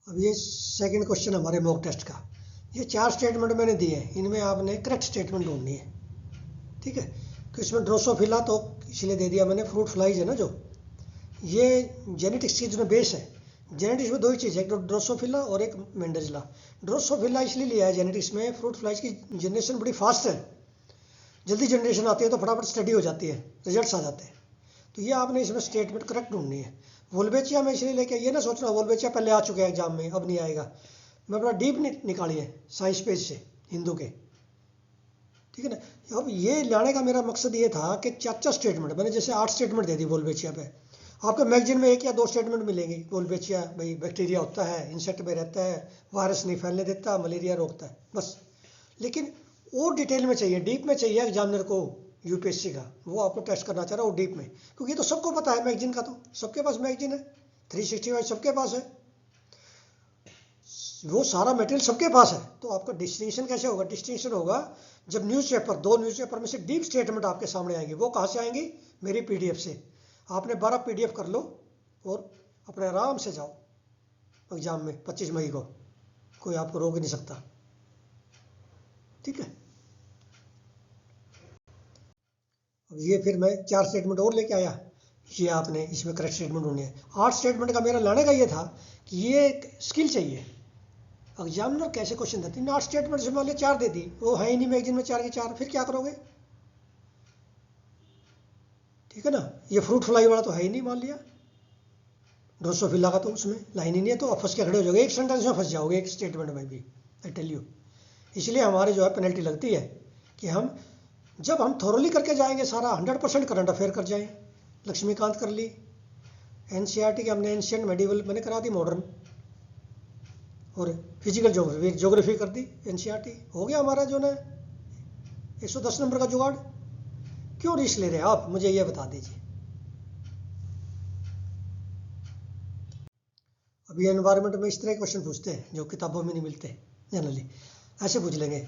अब ये second question हमारे मॉक टेस्ट का। ये 4 स्टेटमेंट मैंने दिए हैं, इनमें आपने करेक्ट स्टेटमेंट ढूंढनी है, ठीक है। तो इसमें ड्रोसोफिला तो इसलिए दे दिया मैंने, फ्रूट फ्लाइज है ना जो, ये जेनेटिक्स की जो बेस है। जेनेटिक्स में दो ही चीज़ है, एक तो ड्रोसोफिला और एक मेंडेजला। ड्रोसोफिला इसलिए लिया है जेनेटिक्स में, फ्रूट फ्लाइज की जनरेशन बड़ी फास्ट है, जल्दी जनरेशन आती है तो फटाफट स्टडी हो जाती है, रिजल्ट्स आ जाते हैं। तो ये आपने इसमें स्टेटमेंट करेक्ट ढूंढनी है। वोल्वेचिया में इसलिए लेके ये ना सोचना वोल्वेचिया पहले आ चुके हैं एग्जाम में अब नहीं आएगा, मैं बड़ा डीप निकाली है साइंस पेज से हिंदू के, ठीक है ना। अब ये लाने का मेरा मकसद ये था कि 4 स्टेटमेंट मैंने जैसे 8 स्टेटमेंट दे दी वोल्वेचिया पे, आपको मैगजीन में 1 या 2 स्टेटमेंट मिलेंगे। वोल्वेचिया भाई बैक्टीरिया होता है, इंसेक्ट में रहता है, वायरस नहीं फैलने देता, मलेरिया रोकता है, बस। लेकिन और डिटेल में चाहिए, डीप में चाहिए एग्जामिनर को, यूपीएससी का वो आपको टेस्ट करना चाह रहा है वो डीप में, क्योंकि ये तो सबको पता है मैगजीन का, तो सबके पास मैगजीन है, 365 सबके पास है, वो सारा मटेरियल सबके पास है। तो आपका डिस्टिंक्शन कैसे होगा? डिस्टिंक्शन होगा जब न्यूज़पेपर, 2 न्यूज़पेपर में से डीप स्टेटमेंट आपके सामने आएंगी। वो कहाँ से आएंगी? मेरी पीडीएफ से। आपने 12 पीडीएफ कर लो और अपने आराम से जाओ एग्जाम में 25 मई को, कोई आपको रोक नहीं सकता, ठीक है। अब ये फिर मैं 4 स्टेटमेंट और लेके आया, ये आपने इसमें करेक्ट स्टेटमेंट ढूंढनी है। 8 स्टेटमेंट का मेरा लाने का ये था कि ये एक स्किल चाहिए, एग्जामिनर कैसे क्वेश्चन देते हैं। 8 स्टेटमेंट से मान लिया 4 दे दी, वो है ही नहीं मैगजीन में 4 के 4, फिर क्या करोगे, ठीक है ना। ये फ्रूट फ्लाई वाला तो है ही नहीं, मान लिया ड्रोसोफिला का तो उसमें लाइन ही नहीं है, तो आप फंस के खड़े हो जाओगे, एक सेंटेंस में फंस जाओगे, एक स्टेटमेंट में भी, आई टेल यू। इसलिए हमारे जो है पेनल्टी लगती है कि हम जब हम थोरली करके जाएंगे सारा 100% करंट अफेयर कर जाएं। लक्ष्मीकांत कर ली, एनसीईआरटी के हमने एंशिएंट मेडिवल मैंने करा दी, मॉडर्न और फिजिकल ज्योग्राफी कर दी, एनसीईआरटी हो गया हमारा जो ना 110 नंबर का जुगाड़। क्यों रिस्क ले रहे हैं आप, मुझे ये बता दीजिए। अभी एनवायरनमेंट में इस तरह के क्वेश्चन पूछते हैं जो किताबों में नहीं मिलते जनरली। ऐसे पूछ लेंगे,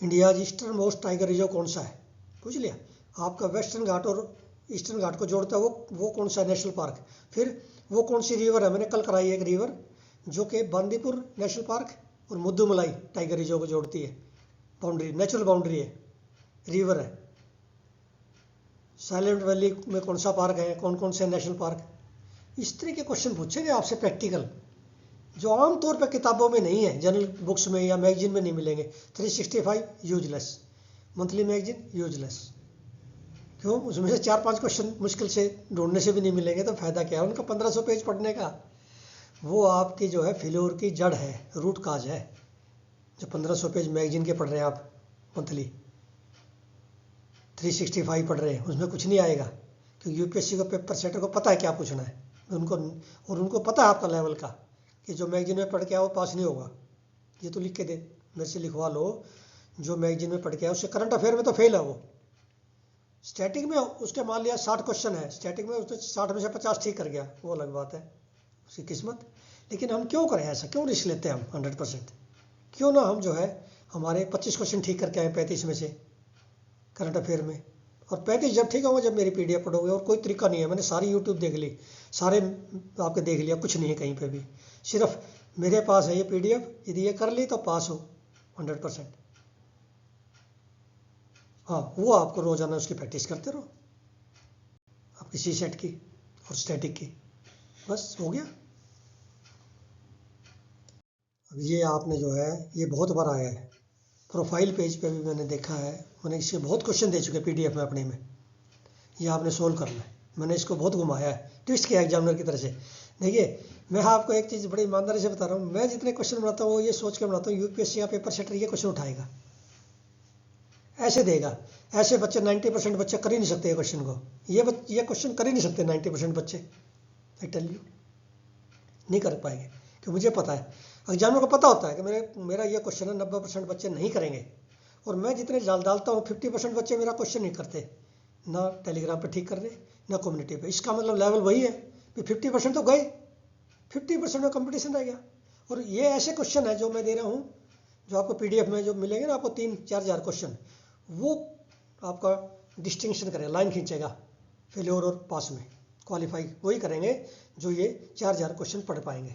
India eastern most tiger reserve कौन सा है, पूछ लिया। आपका वेस्टर्न घाट और ईस्टर्न घाट को जोड़ता है वो कौन सा नेशनल पार्क। फिर वो कौन सी रिवर है, मैंने कल कराई एक रिवर जो कि बांदीपुर नेशनल पार्क और मुद्दुमलाई टाइगर रिजर्व को जोड़ती है, बाउंड्री, नेचुरल बाउंड्री है, रिवर है। साइलेंट वैली में कौन सा पार्क है, कौन कौन से नेशनल पार्क। इस तरह के क्वेश्चन पूछेंगे आपसे प्रैक्टिकल, जो आमतौर पर किताबों में नहीं है, जनरल बुक्स में या मैगजीन में नहीं मिलेंगे। 365 यूजलेस, मंथली मैगजीन यूजलेस। क्यों? उसमें से 4-5 क्वेश्चन मुश्किल से ढूंढने से भी नहीं मिलेंगे तो फायदा क्या है उनका 1500 पेज पढ़ने का। वो आपकी जो है फेल्योर की जड़ है, रूट काज है, जो 1500 पेज मैगजीन के पढ़ रहे हैं आप, मंथली 365 पढ़ रहे हैं, उसमें कुछ नहीं आएगा। क्योंकि यूपीएससी को, पेपर सेटर को पता है क्या पूछना है उनको, और उनको पता है आपका लेवल का कि जो मैगजीन में पढ़ के आओ पास नहीं होगा। ये तो लिख के दे, मेरे से लिखवा लो, जो मैगजीन में पढ़ के आए उससे करंट अफेयर में तो फेल है वो। स्टैटिक में उसके मान लिया 60 क्वेश्चन है, स्टैटिक में उसने 60 में से 50 ठीक कर गया, वो अलग बात है, उसकी किस्मत। लेकिन हम क्यों करें ऐसा, क्यों रिस्क लेते हैं हम 100%? क्यों ना हम जो है हमारे 25 क्वेश्चन ठीक करके आए 35 में से करंट अफेयर में, और 35 जब ठीक होगा जब मेरी पीडीएफ पढ़ोगे। और कोई तरीका नहीं है, मैंने सारी यूट्यूब देख ली, सारे आपके देख लिया, कुछ नहीं है कहीं पे भी, सिर्फ मेरे पास है ये पीडीएफ, यदि ये कर ली तो पास हो 100%। हाँ, वो आपको रोजाना उसकी प्रैक्टिस करते रहो, आपकी सी सेट की और स्टैटिक की, बस हो गया। अब ये आपने जो है ये बहुत बार आया है, प्रोफाइल पेज पे भी मैंने देखा है, मैंने इसके बहुत क्वेश्चन दे चुके पीडीएफ में अपने में, ये आपने सोल्व करना है। मैंने इसको बहुत घुमाया है, ट्विस्ट किया एग्जामिनर की तरह से। देखिए, मैं आपको एक चीज़ बड़ी ईमानदारी से बता रहा हूँ, मैं जितने क्वेश्चन बनाता हूँ वो ये सोच के बनाता हूँ यूपीएससी का पेपर सेटर ये क्वेश्चन उठाएगा, ऐसे देगा। ऐसे बच्चे 90% बच्चे कर ही नहीं सकते क्वेश्चन को, ये क्वेश्चन कर ही नहीं सकते 90% बच्चे, आई टेल यू, नहीं कर पाएंगे। क्योंकि मुझे पता है, एग्जामिनर को पता होता है कि मेरा ये क्वेश्चन है 90% बच्चे नहीं करेंगे, और मैं जितने डालता हूँ 50% बच्चे मेरा क्वेश्चन नहीं करते, ना टेलीग्राम पे ठीक कर रहे ना कम्युनिटी पे। इसका मतलब लेवल वही है कि 50% तो गए, 50% में कंपटीशन रह गया। और ये ऐसे क्वेश्चन है जो मैं दे रहा हूँ, जो आपको पीडीएफ में जो मिलेंगे ना आपको 3-4 हज़ार क्वेश्चन, वो आपका डिस्टिंक्शन करेगा, लाइन खींचेगा फेल्योर और पास में, क्वालिफाई वही करेंगे जो ये 4 हज़ार क्वेश्चन पढ़ पाएंगे।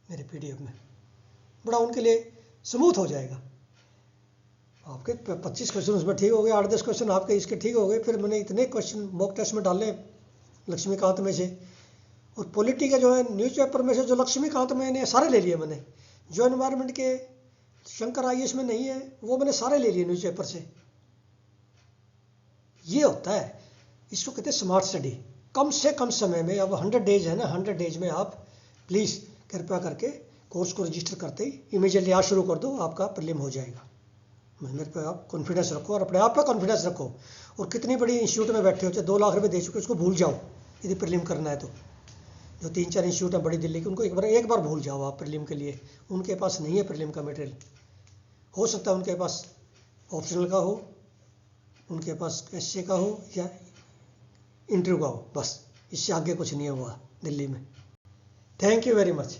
मेरे PDF में, बड़ा उनके लिए स्मूथ हो जाएगा। आपके 25 क्वेश्चन उसमें ठीक हो गए, 8-10 क्वेश्चन आपके इसके ठीक हो गए। फिर मैंने इतने क्वेश्चन मॉक टेस्ट में डाले लक्ष्मीकांत में से, और पॉलिटी के जो है न्यूज़पेपर में से जो लक्ष्मीकांत में ने सारे ले लिए मैंने। जो एनवायरनमेंट के शंकर IAS में नहीं है वो मैंने सारे ले लिए न्यूज़पेपर से। ये होता है, इसको कहते हैं स्मार्ट स्टडी। कम से कम समय में, अब 100 डेज है ना, 100 डेज में आप प्लीज़ कृपया करके कोर्स को रजिस्टर करते ही इमीडिएटली आज शुरू कर दो, आपका प्रीलिम हो जाएगा। मेरे पे आप कॉन्फिडेंस रखो और अपने आप पे कॉन्फिडेंस रखो। और कितनी बड़ी इंस्टीट्यूट में बैठे हो, चाहे 2 लाख रुपए दे चुके, उसको भूल जाओ यदि प्रीलिम करना है तो। जो 3-4 इंस्टीट्यूट है बड़ी दिल्ली की, उनको एक बार भूल जाओ आप प्रीलिम के लिए। उनके पास नहीं है प्रीलिम का मटेरियल। हो सकता है उनके पास ऑप्शनल का हो, उनके पास essay का हो या इंटरव्यू का हो, बस इससे आगे कुछ नहीं हुआ दिल्ली में। Thank you very much.